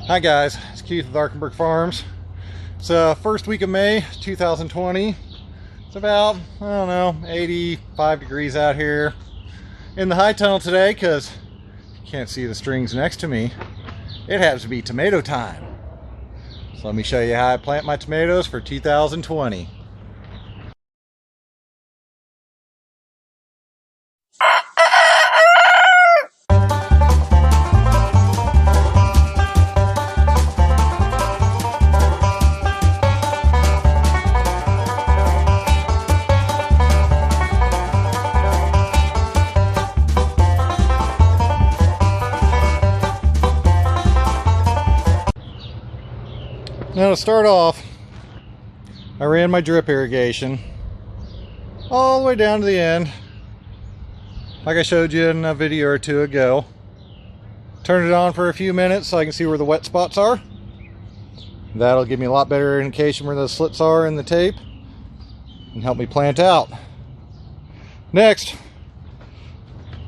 Hi guys, it's Keith with Arkenberg Farms. It's first week of May 2020. It's about, I don't know, 85 degrees out here in the high tunnel today because you can't see the strings next to me. It happens to be tomato time. So let me show you how I plant my tomatoes for 2020. Now to start off, I ran my drip irrigation all the way down to the end, like I showed you in a video or two ago. Turned it on for a few minutes so I can see where the wet spots are. That'll give me a lot better indication where those slits are in the tape and help me plant out. Next,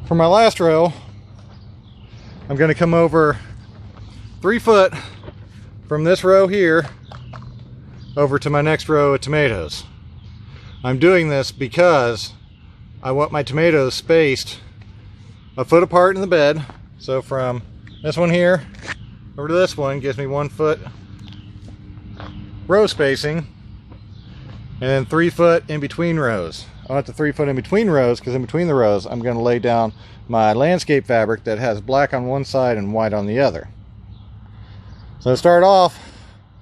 for my last row, I'm going to come over 3 foot from this row here over to my next row of tomatoes. I'm doing this because I want my tomatoes spaced a foot apart in the bed. So from this one here over to this one gives me 1 foot row spacing, and then 3 foot in between rows. I want the 3 foot in between rows because in between the rows I'm going to lay down my landscape fabric that has black on one side and white on the other. So to start off,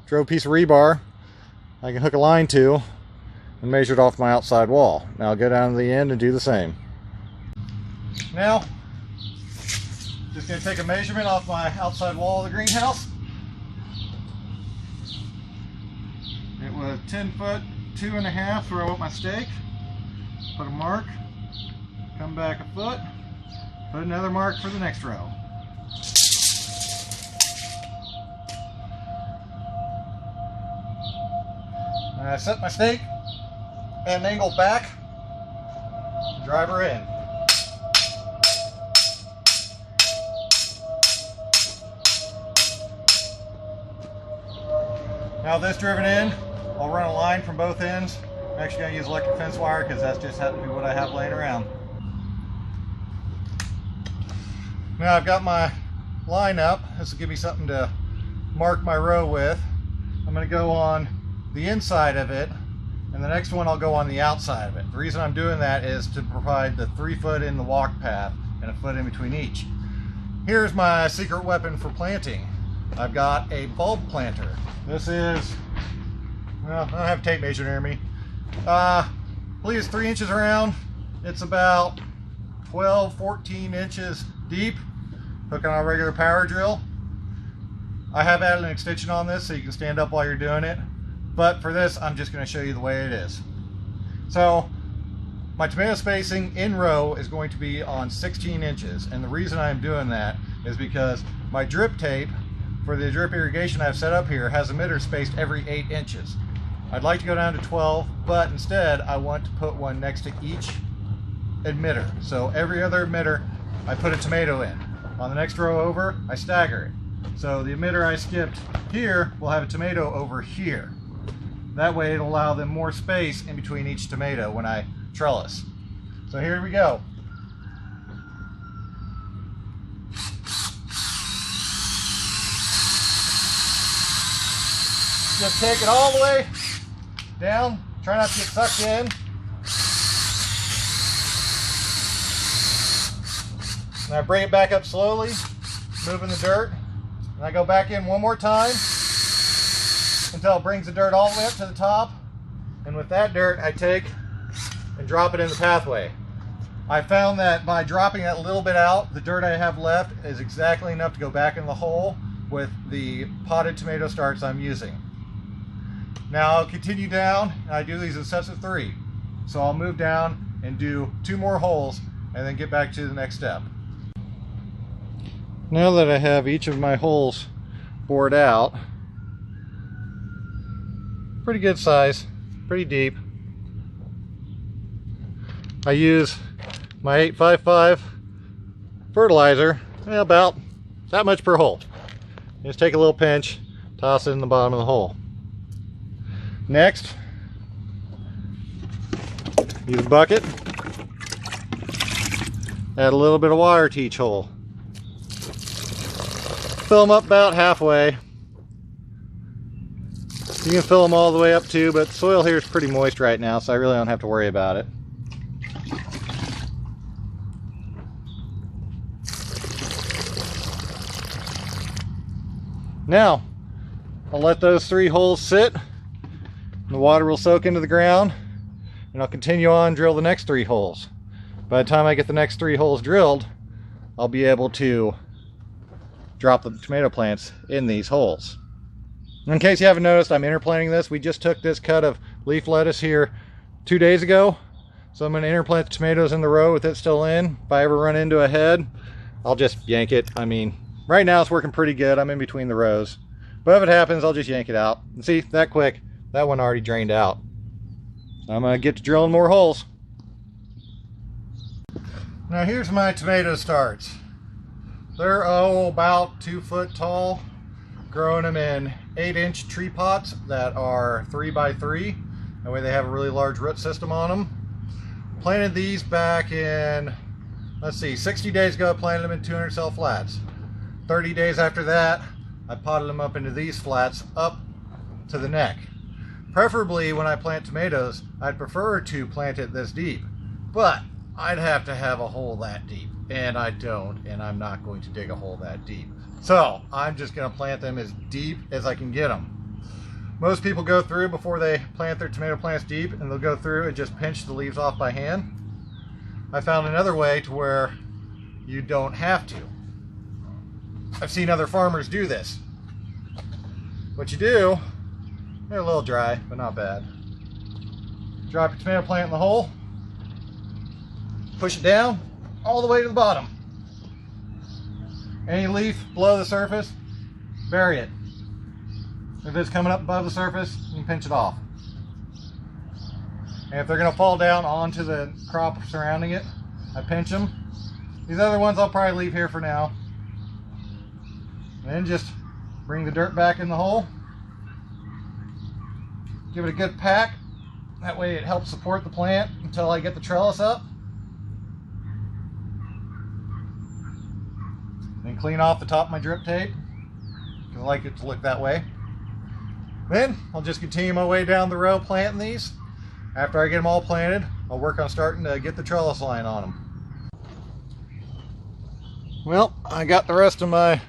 drove a piece of rebar I can hook a line to and measure it off my outside wall. Now I'll go down to the end and do the same. Now, just going to take a measurement off my outside wall of the greenhouse. It was 10 foot, 2.5 where I want my stake. Put a mark, come back a foot, put another mark for the next row. I set my stake and angle back, drive her in. Now this driven in, I'll run a line from both ends. I'm actually going to use electric fence wire because that's just happens to be what I have laying around. Now I've got my line up. This will give me something to mark my row with. I'm going to go on the inside of it, and the next one I'll go on the outside of it. The reason I'm doing that is to provide the 3 foot in the walk path and a foot in between each. Here's my secret weapon for planting. I've got a bulb planter. This is, well, I don't have a tape measure near me. I believe it's 3 inches around. It's about 12, 14 inches deep. Hooking on a regular power drill. I have added an extension on this so you can stand up while you're doing it. But for this, I'm just going to show you the way it is. So my tomato spacing in row is going to be on 16 inches. And the reason I'm doing that is because my drip tape for the drip irrigation I've set up here has emitters spaced every 8 inches. I'd like to go down to 12, but instead I want to put one next to each emitter. So every other emitter, I put a tomato in. On the next row over, I stagger it. So the emitter I skipped here will have a tomato over here. That way it'll allow them more space in between each tomato when I trellis. So here we go. Just take it all the way down. Try not to get sucked in. And I bring it back up slowly, moving the dirt. And I go back in one more time until it brings the dirt all the way up to the top. And with that dirt, I take and drop it in the pathway. I found that by dropping that little bit out, the dirt I have left is exactly enough to go back in the hole with the potted tomato starts I'm using. Now I'll continue down, and I do these in sets of 3. So I'll move down and do 2 more holes and then get back to the next step. Now that I have each of my holes bored out, pretty good size, pretty deep, I use my 855 fertilizer, about that much per hole. Just take a little pinch, toss it in the bottom of the hole. Next, use a bucket, add a little bit of water to each hole. Fill them up about halfway. You can fill them all the way up too, but the soil here is pretty moist right now, so I really don't have to worry about it. Now, I'll let those 3 holes sit. The water will soak into the ground, and I'll continue on and drill the next 3 holes. By the time I get the next 3 holes drilled, I'll be able to drop the tomato plants in these holes. In case you haven't noticed, I'm interplanting this. We just took this cut of leaf lettuce here 2 days ago. So I'm going to interplant the tomatoes in the row with it still in. If I ever run into a head, I'll just yank it. I mean, right now it's working pretty good. I'm in between the rows. But if it happens, I'll just yank it out. And see, that quick, that one already drained out. So I'm going to get to drilling more holes. Now here's my tomato starts. They're about 2 foot tall. Growing them in 8-inch tree pots that are 3 by 3. That way they have a really large root system on them. Planted these back in, let's see, 60 days ago. I planted them in 200 cell flats. 30 days after that, I potted them up into these flats up to the neck. Preferably when I plant tomatoes, I'd prefer to plant it this deep, but I'd have to have a hole that deep, and I don't, and I'm not going to dig a hole that deep. So I'm just going to plant them as deep as I can get them. Most people go through before they plant their tomato plants deep, and they'll go through and just pinch the leaves off by hand. I found another way to where you don't have to. I've seen other farmers do this. What you do, they're a little dry, but not bad. Drop your tomato plant in the hole, push it down all the way to the bottom. Any leaf below the surface, bury it. If it's coming up above the surface, you can pinch it off. And if they're going to fall down onto the crop surrounding it, I pinch them. These other ones I'll probably leave here for now. And then just bring the dirt back in the hole. Give it a good pack. That way it helps support the plant until I get the trellis up. Then clean off the top of my drip tape, because I like it to look that way. Then I'll just continue my way down the row planting these. After I get them all planted, I'll work on starting to get the trellis line on them. Well, I got the rest of my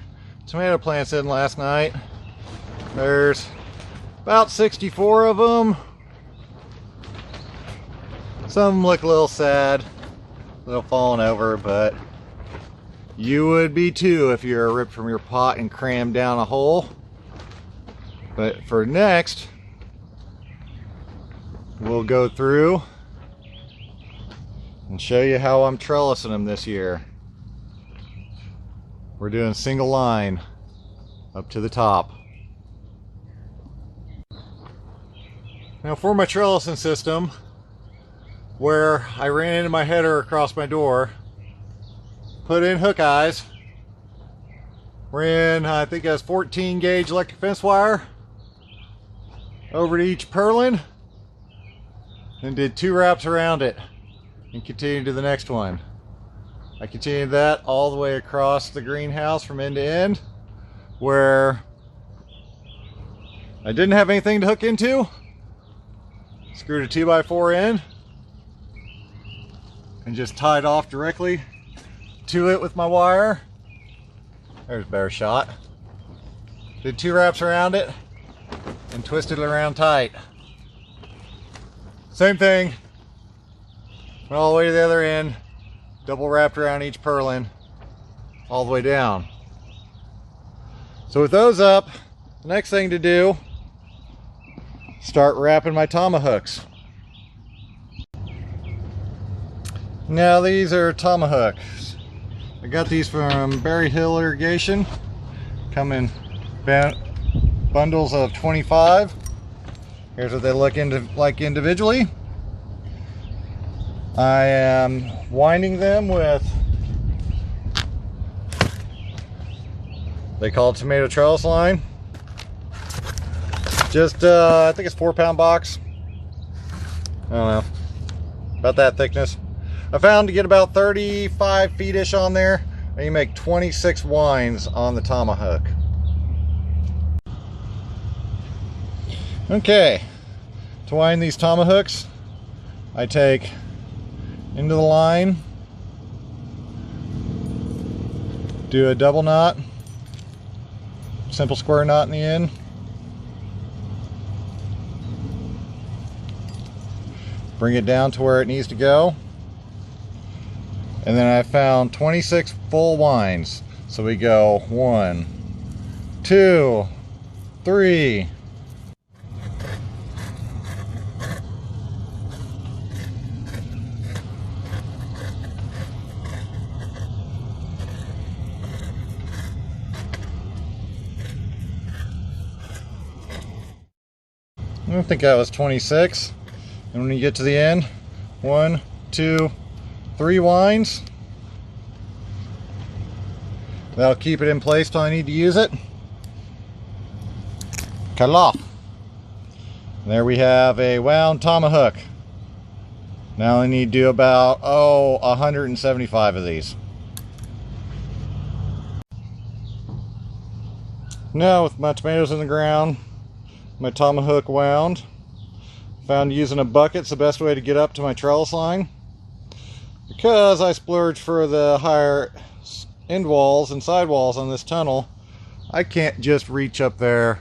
tomato plants in last night. There's about 64 of them. Some of them look a little sad, a little fallen over, but you would be too if you're ripped from your pot and crammed down a hole. But for next, we'll go through and show you how I'm trellising them this year. We're doing single line up to the top. Now for my trellising system, where I ran into my header across my door, put in hook eyes, ran, I think it was 14 gauge electric fence wire over to each purlin, and did 2 wraps around it and continued to the next one. I continued that all the way across the greenhouse from end to end, where I didn't have anything to hook into. Screwed a 2x4 in and just tied off directly to it with my wire. There's a better shot. Did 2 wraps around it and twisted it around tight. Same thing, went all the way to the other end, double wrapped around each purlin all the way down. So with those up, the next thing to do, start wrapping my tomahawks. Now these are tomahawks. I got these from Berry Hill Irrigation. Come in bundles of 25. Here's what they look like individually. I am winding them with They call it tomato trellis line. Just, I think it's 4-pound box. I don't know, about that thickness. I found to get about 35 feet-ish on there, and you make 26 winds on the tomahawk. Okay, to wind these tomahawks, I take into the line, do a double knot, simple square knot in the end, bring it down to where it needs to go, and then I found 26 full winds. So we go 1, 2, 3. I think that was 26. And when you get to the end, 1, 2, 3 winds. That'll keep it in place till I need to use it. Cut it off. And there we have a wound tomahawk. Now I need to do about 175 of these. Now with my tomatoes in the ground, my tomahawk wound, found using a bucket's the best way to get up to my trellis line. Because I splurged for the higher end walls and side walls on this tunnel, I can't just reach up there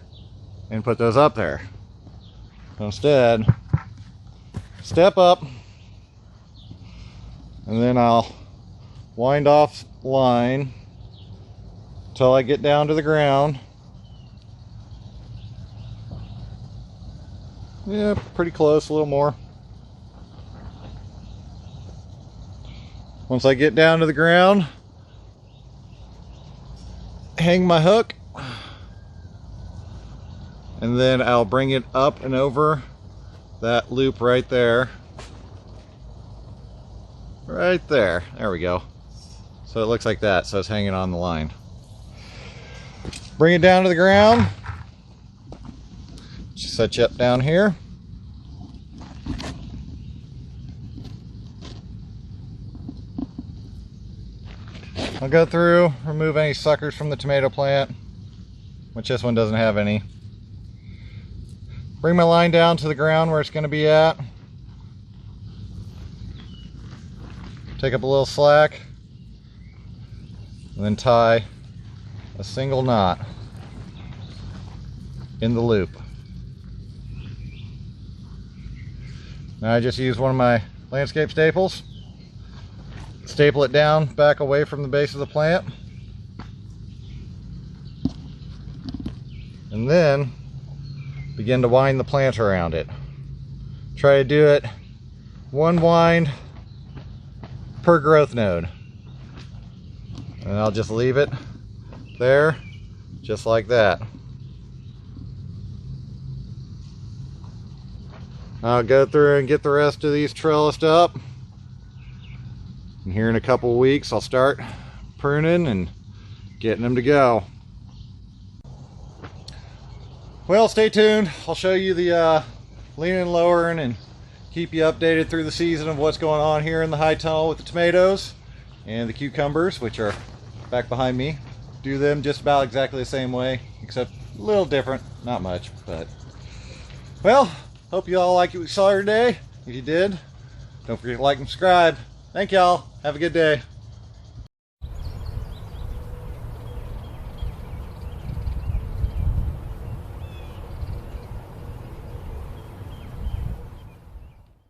and put those up there. Instead, step up, and then I'll wind off line till I get down to the ground. Yeah, pretty close, a little more. Once I get down to the ground, hang my hook, and then I'll bring it up and over that loop right there. Right there. There we go. So it looks like that, so it's hanging on the line. Bring it down to the ground. Just set you up down here. I'll go through, remove any suckers from the tomato plant, which this one doesn't have any. Bring my line down to the ground where it's going to be at. Take up a little slack, and then tie a single knot in the loop. Now I just use one of my landscape staples, staple it down back away from the base of the plant, and then begin to wind the plant around it. Try to do it one wind per growth node, and I'll just leave it there just like that. I'll go through and get the rest of these trellised up, and here in a couple of weeks I'll start pruning and getting them to go. Well, stay tuned. I'll show you the leaning and lowering and keep you updated through the season of what's going on here in the high tunnel with the tomatoes and the cucumbers, which are back behind me. Do them just about exactly the same way, except a little different, not much, but well, hope you all like what you saw today. If you did, don't forget to like and subscribe. Thank y'all. Have a good day.